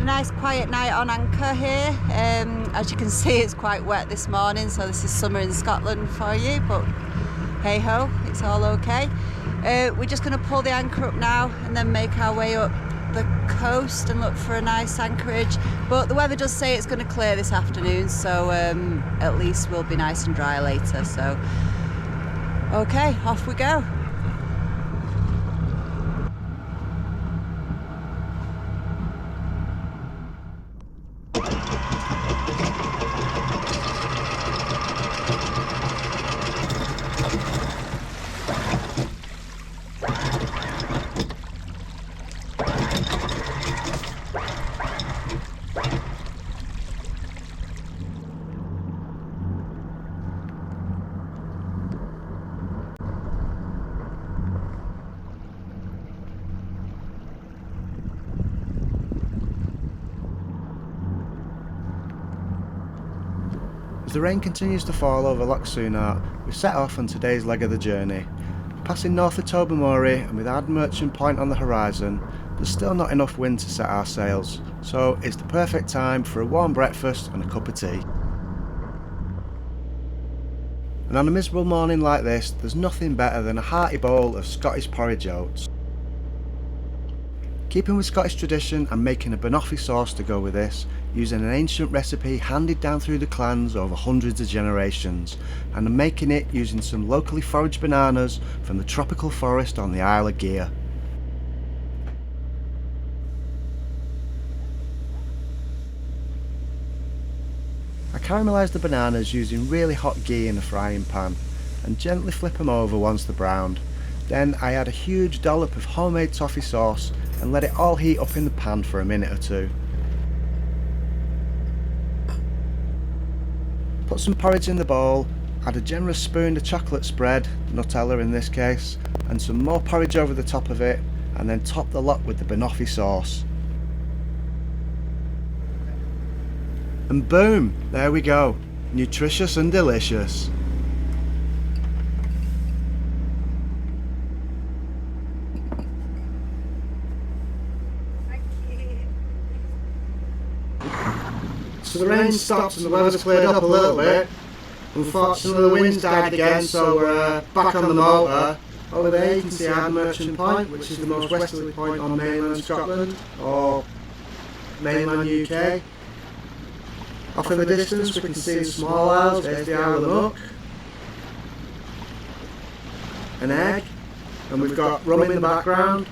nice quiet night on anchor here. As you can see, it's quite wet this morning, so this is summer in Scotland for you, but hey ho, it's all okay. We're just going to pull the anchor up now and then make our way up the coast and look for a nice anchorage, but the weather does say it's going to clear this afternoon, so at least we'll be nice and dry later. So okay, off we go. As the rain continues to fall over Loch Sunart, we set off on today's leg of the journey. Passing north of Tobermory and with Merchant Point on the horizon, there's still not enough wind to set our sails, so it's the perfect time for a warm breakfast and a cup of tea. And on a miserable morning like this, there's nothing better than a hearty bowl of Scottish porridge oats. Keeping with Scottish tradition, I'm making a banoffee sauce to go with this, using an ancient recipe handed down through the clans over hundreds of generations, and I'm making it using some locally foraged bananas from the tropical forest on the Isle of Gigha. I caramelised the bananas using really hot ghee in a frying pan, and gently flip them over once they're browned. Then I add a huge dollop of homemade toffee sauce and let it all heat up in the pan for a minute or two. Put some porridge in the bowl, add a generous spoon of chocolate spread, Nutella in this case, and some more porridge over the top of it, and then top the lot with the banoffee sauce. And boom, there we go, nutritious and delicious. So the rain stopped and the weather's cleared up a little bit. Unfortunately the wind's died again, so we're back on the motor. Over there you can see Merchant Point, which is the most westerly point on mainland Scotland, or mainland UK. Off in the distance we can see the small isles. There's the Isle of Muck, an egg, and we've got rum in the background.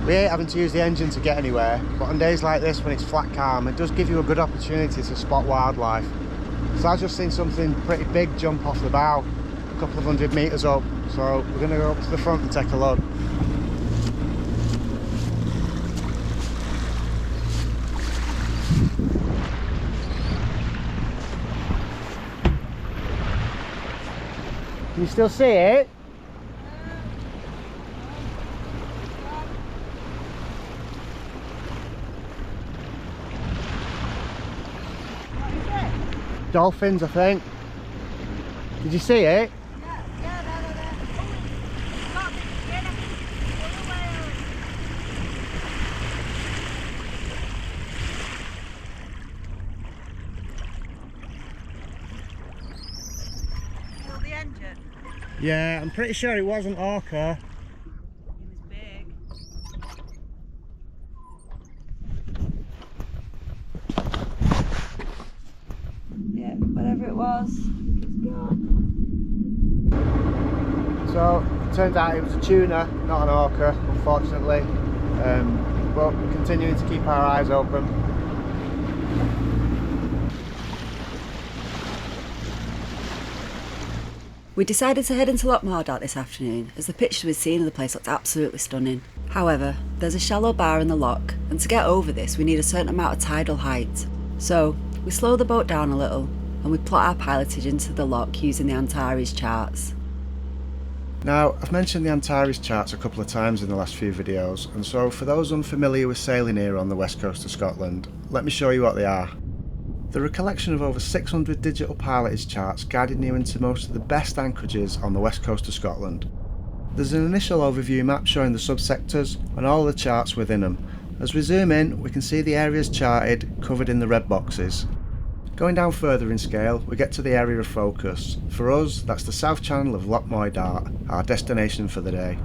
We hate having to use the engine to get anywhere, but on days like this when it's flat calm, it does give you a good opportunity to spot wildlife. So I've just seen something pretty big jump off the bow, a couple of 100 metres up, so we're going to go up to the front and take a look. Can you still see it? Dolphins, I think. Did you see it? The engine? Yeah, I'm pretty sure it wasn't orca. It was big. Yeah, whatever it was, it's gone. So, it turns out it was a tuna, not an orca, unfortunately. But we're continuing to keep our eyes open. We decided to head into Loch Moidart this afternoon, as the pictures we'd seen of the place looked absolutely stunning. However, there's a shallow bar in the loch, and to get over this we need a certain amount of tidal height. So, we slow the boat down a little, and we plot our pilotage into the loch using the Antares Charts. Now, I've mentioned the Antares Charts a couple of times in the last few videos, and so for those unfamiliar with sailing here on the west coast of Scotland, let me show you what they are. They're a collection of over 600 digital pilotage charts guiding you into most of the best anchorages on the west coast of Scotland. There's an initial overview map showing the subsectors and all the charts within them. As we zoom in, we can see the areas charted covered in the red boxes. Going down further in scale, we get to the area of focus. For us, that's the south channel of Loch Moidart, our destination for the day.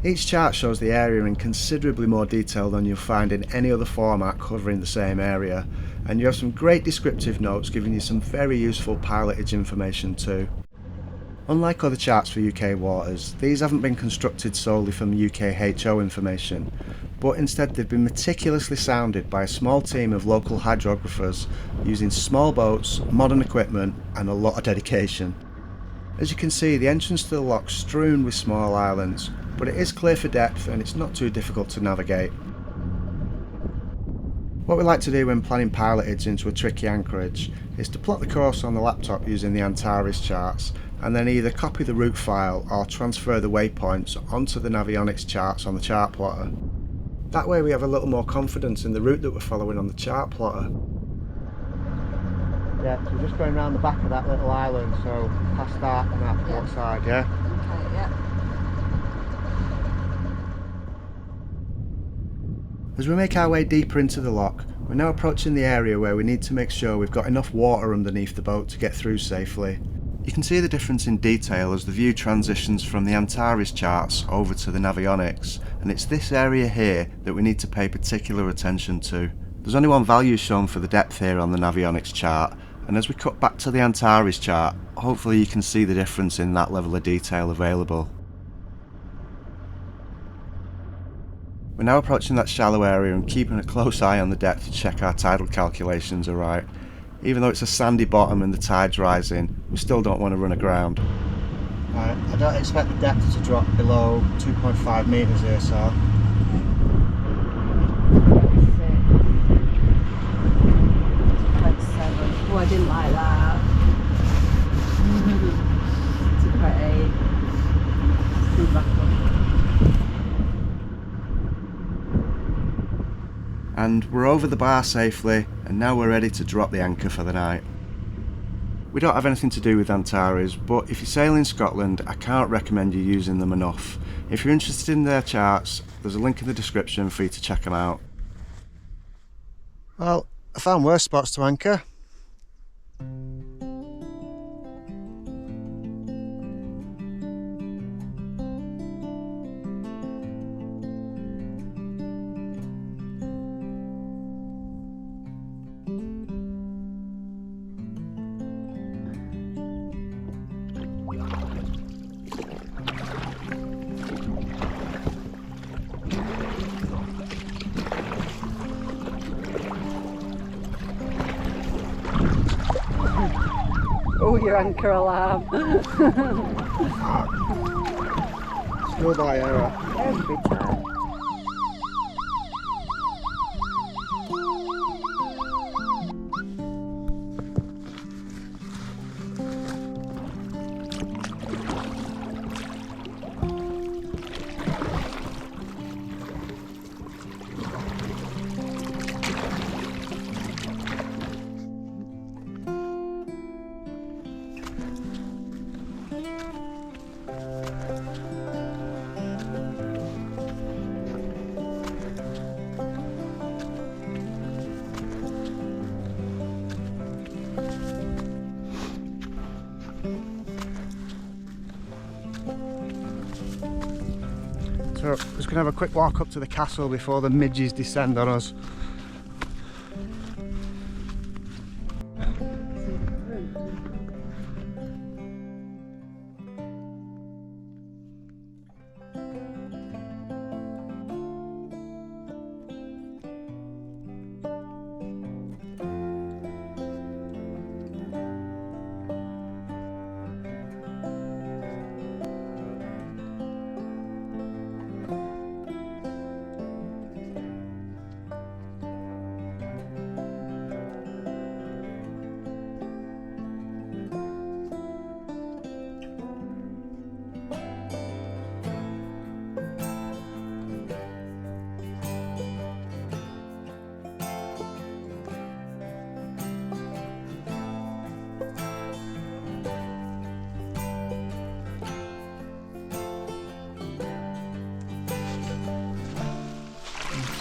Each chart shows the area in considerably more detail than you'll find in any other format covering the same area, and you have some great descriptive notes giving you some very useful pilotage information too. Unlike other charts for UK waters, these haven't been constructed solely from UKHO information, but instead they've been meticulously sounded by a small team of local hydrographers using small boats, modern equipment and a lot of dedication. As you can see, the entrance to the loch's strewn with small islands, but it is clear for depth and it's not too difficult to navigate. What we like to do when planning pilotage into a tricky anchorage is to plot the course on the laptop using the Antares Charts, and then either copy the route file or transfer the waypoints onto the Navionics charts on the chart plotter. That way we have a little more confidence in the route that we're following on the chart plotter. Yeah, so we're just going around the back of that little island, so past that and that port side, yeah? Okay, yeah. As we make our way deeper into the loch, we're now approaching the area where we need to make sure we've got enough water underneath the boat to get through safely. You can see the difference in detail as the view transitions from the Antares charts over to the Navionics, and it's this area here that we need to pay particular attention to. There's only one value shown for the depth here on the Navionics chart, and as we cut back to the Antares chart, hopefully you can see the difference in that level of detail available. We're now approaching that shallow area and keeping a close eye on the depth to check our tidal calculations are right. Even though it's a sandy bottom and the tide's rising, we still don't want to run aground. Right, I don't expect the depth to drop below 2.5 metres here, so... Oh, I didn't like that. 2.8. Move back up. And we're over the bar safely, and now we're ready to drop the anchor for the night. We don't have anything to do with Antares, but if you sail in Scotland, I can't recommend you using them enough. If you're interested in their charts, there's a link in the description for you to check them out. Well, I found worse spots to anchor. Oh, your anchor alarm. Still by error. Every time. So, just going to have a quick walk up to the castle before the midges descend on us.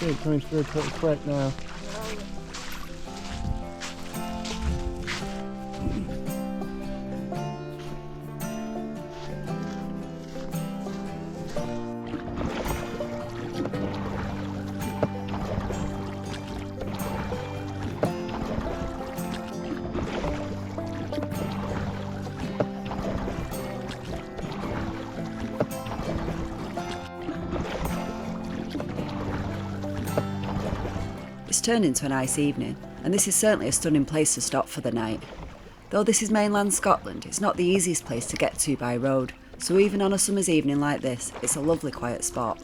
see it coming through pretty quick now. It's turned into a nice evening, and this is certainly a stunning place to stop for the night. Though this is mainland Scotland, it's not the easiest place to get to by road, so even on a summer's evening like this, it's a lovely quiet spot.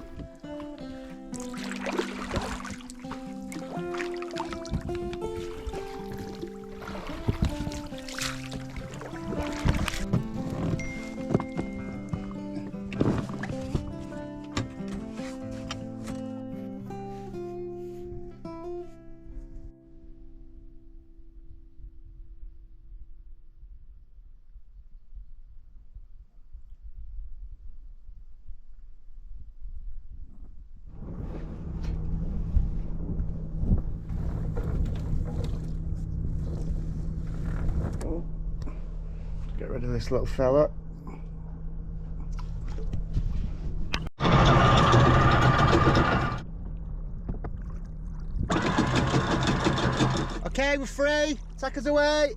Get rid of this little fella. Okay, we're free. Take us away.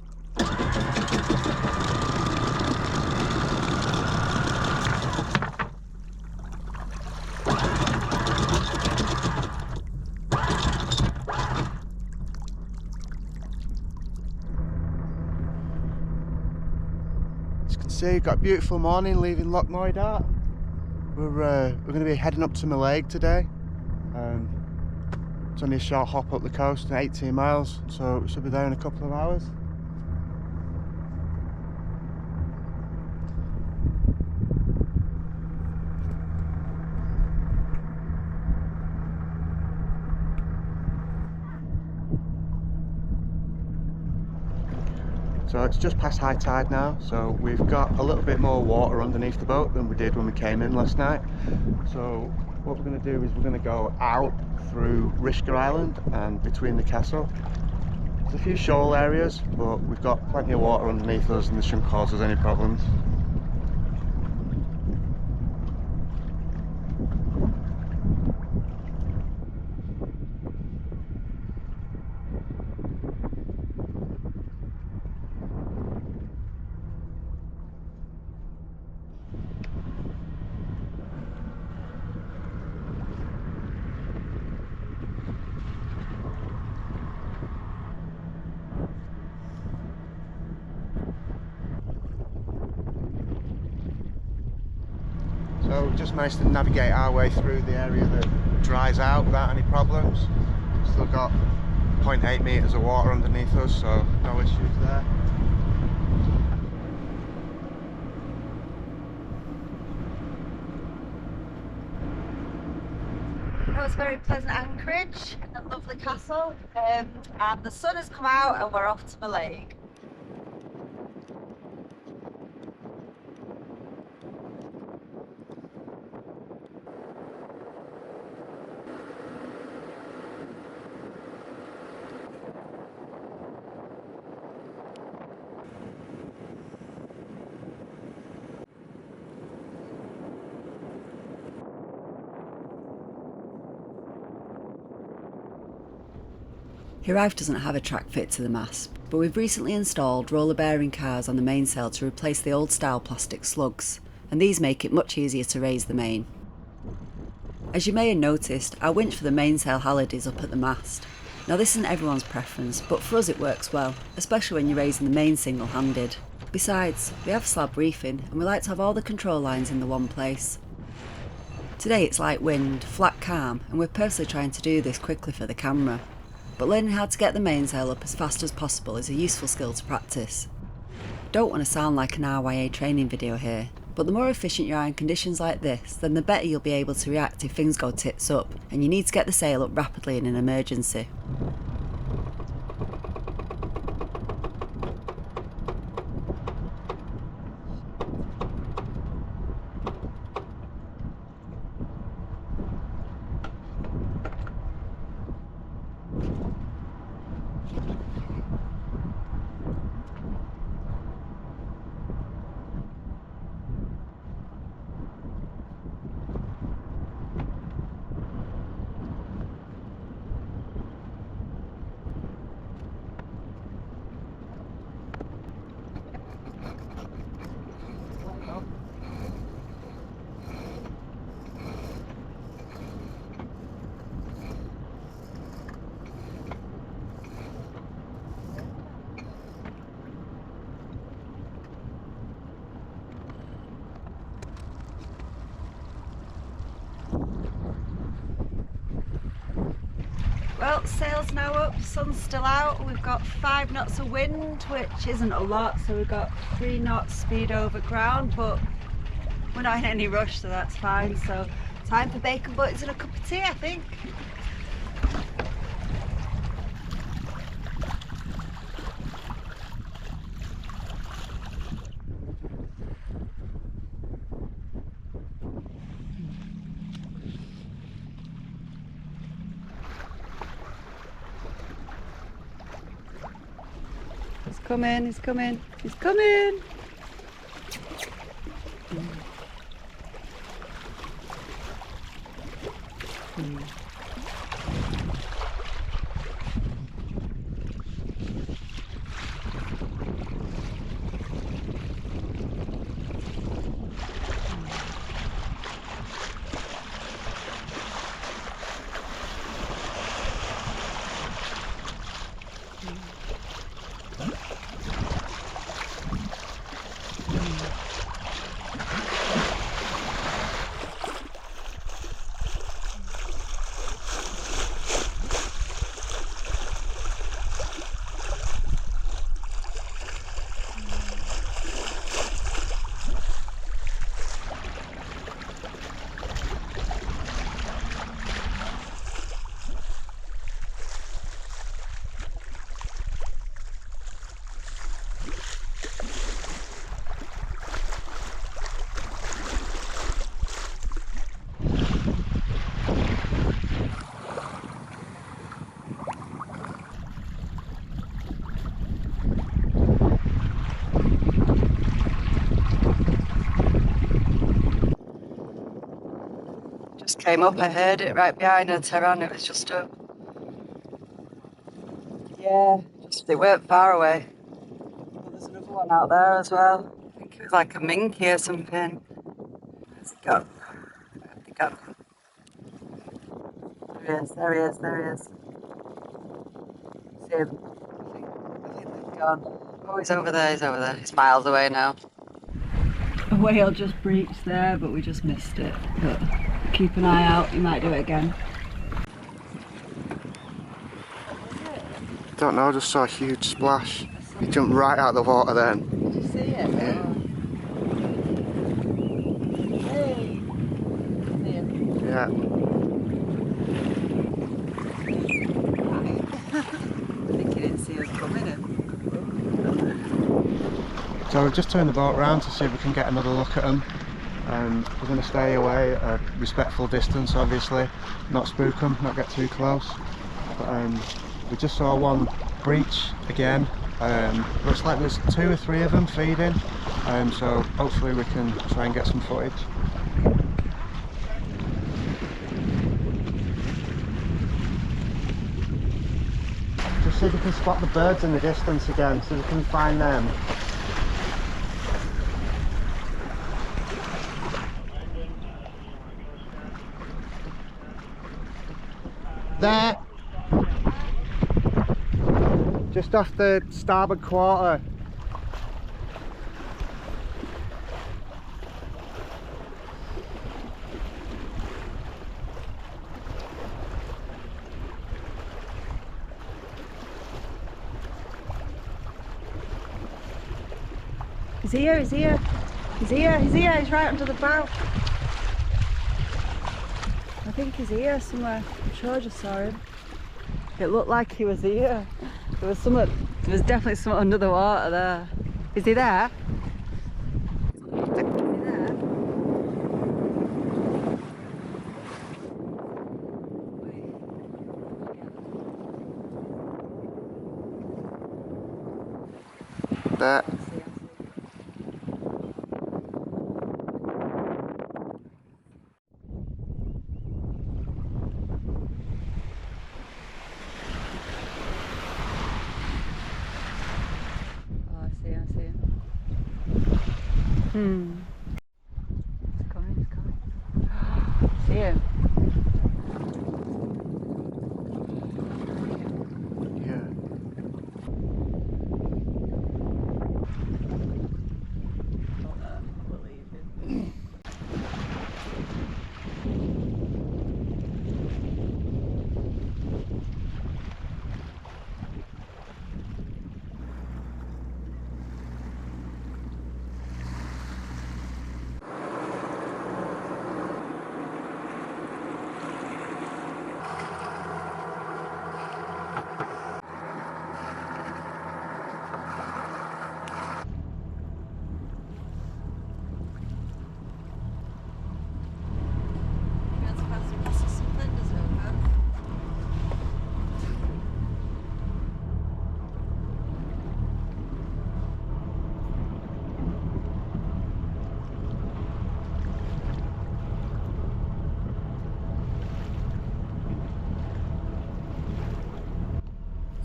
As you can see, we've got a beautiful morning leaving Loch Moidart. We're going to be heading up to Mallaig today. It's only a short hop up the coast, 18 miles, so we should be there in a couple of hours. So it's just past high tide now, so we've got a little bit more water underneath the boat than we did when we came in last night. So what we're going to do is we're going to go out through Rishka Island and between the castle. There's a few shoal areas, but we've got plenty of water underneath us and this shouldn't cause us any problems. So we've just managed to navigate our way through the area that dries out without any problems. Still got 0.8 metres of water underneath us, so no issues there. That was a very pleasant anchorage and a lovely castle, and the sun has come out and we're off to Mallaig. Hiraif doesn't have a track fit to the mast, but we've recently installed roller bearing cars on the mainsail to replace the old style plastic slugs, and these make it much easier to raise the main. As you may have noticed, our winch for the mainsail halliard is up at the mast. Now this isn't everyone's preference, but for us it works well, especially when you're raising the main single-handed. Besides, we have slab reefing and we like to have all the control lines in the one place. Today it's light wind, flat calm, and we're purposely trying to do this quickly for the camera. But learning how to get the mainsail up as fast as possible is a useful skill to practice. Don't want to sound like an RYA training video here, but the more efficient you are in conditions like this, then the better you'll be able to react if things go tits up and you need to get the sail up rapidly in an emergency. Well, sail's now up, sun's still out. We've got 5 knots of wind, which isn't a lot, so we've got 3 knots speed over ground, but we're not in any rush, so that's fine. So time for bacon buttons and a cup of tea, I think. He's coming, he's coming, he's coming! Came up, I heard it right behind Antares, it was just up. Yeah, they weren't far away. Well, there's another one out there as well. I think it was like a minke or something. Where's it gone? Where'd it go? There he is, there he is, there he is. See him? I think they've gone. Oh, he's over there, he's over there. He's miles away now. A whale just breached there, but we just missed it. But keep an eye out, you might do it again. Don't know, I just saw a huge splash. He jumped right out of the water then. Did you see it? Yeah. Hey! See him? Yeah. I think he didn't see us coming in. So we've just turned the boat around to see if we can get another look at them. We're going to stay away at a respectful distance, obviously, not spook them, not get too close. But we just saw one breach again. Looks like there's 2 or 3 of them feeding, so hopefully we can try and get some footage. Just see if we can spot the birds in the distance again, so we can find them. There! Just off the starboard quarter. He's here, he's here. He's here, he's here, he's right under the bow. I think he's here somewhere. I'm sure I just saw him. It looked like he was here. There was definitely something under the water there. Is he there? Is he there? There. He's coming, he's coming. See him? Yeah. I believe him.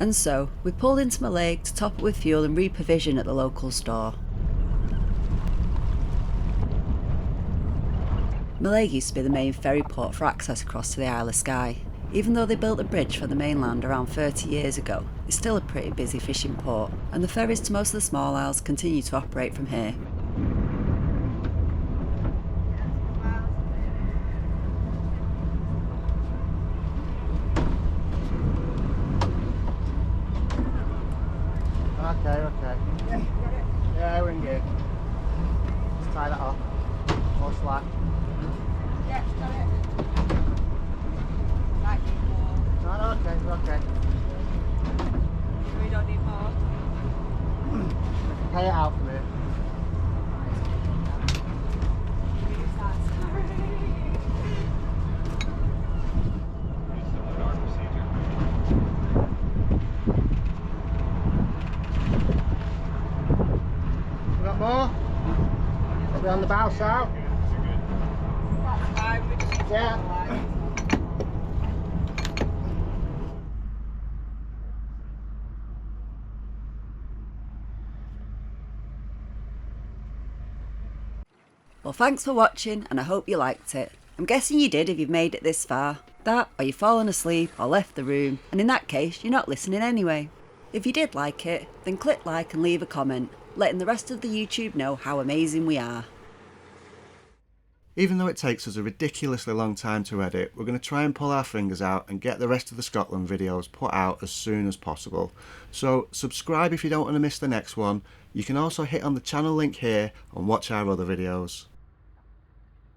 And so, we pulled into Mallaig to top up with fuel and reprovision at the local store. Mallaig used to be the main ferry port for access across to the Isle of Skye. Even though they built a bridge from the mainland around 30 years ago, it's still a pretty busy fishing port, and the ferries to most of the small isles continue to operate from here. Okay. Yeah, we're in gear. Just tie that off. More slack. Yeah, got it. Might need more. No, okay, we're okay. We don't need more. Pay it out for me. We got more? Are we on the bow south? That's fine, we just need to Yeah. analyse. Well, thanks for watching, and I hope you liked it. I'm guessing you did if you've made it this far. That, or you've fallen asleep or left the room, and in that case, you're not listening anyway. If you did like it, then click like and leave a comment, letting the rest of the YouTube know how amazing we are. Even though it takes us a ridiculously long time to edit, we're going to try and pull our fingers out and get the rest of the Scotland videos put out as soon as possible. So subscribe if you don't want to miss the next one. You can also hit on the channel link here and watch our other videos.